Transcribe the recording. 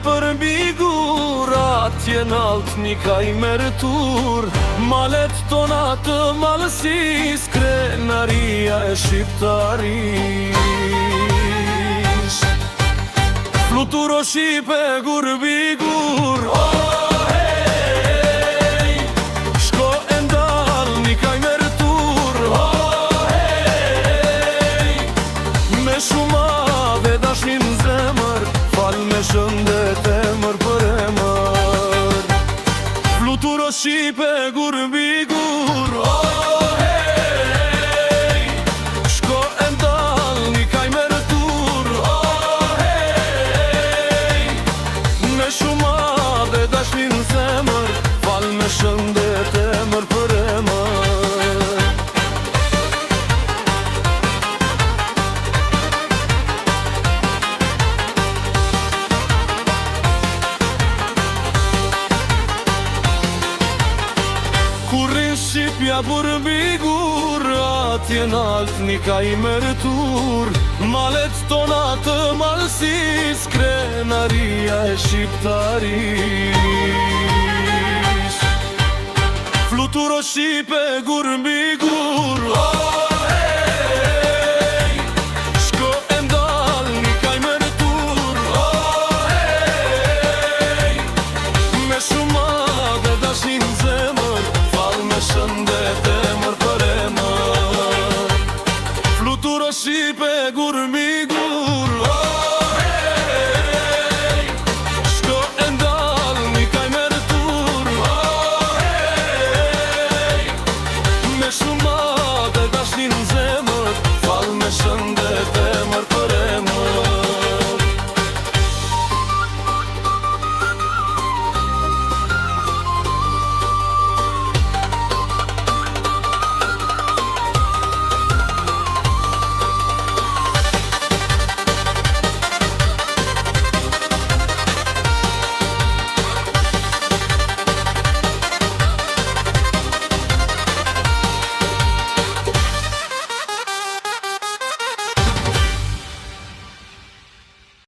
për bigur, atje nalt një kaj mërtur. Malet tona të malësis, krenaria e shqiptaris. Fluturo Shqipe gur bigur, shko e ndal një kaj mërtur. Me shuma dhe dashnin zemër, fal me shëndet emër për emër. Fluturo Shqipe gur bigur, shko e ndal një kaj mërtur. Me shuma dhe dashnin zemër, fal me shëndet emër për emër. Kurrin Shqipja burbigur, atje nalt një kaj mërtur. Malet tona të malësis, krenaria e shqiptaris. Fluturo Shqipe gur bigur,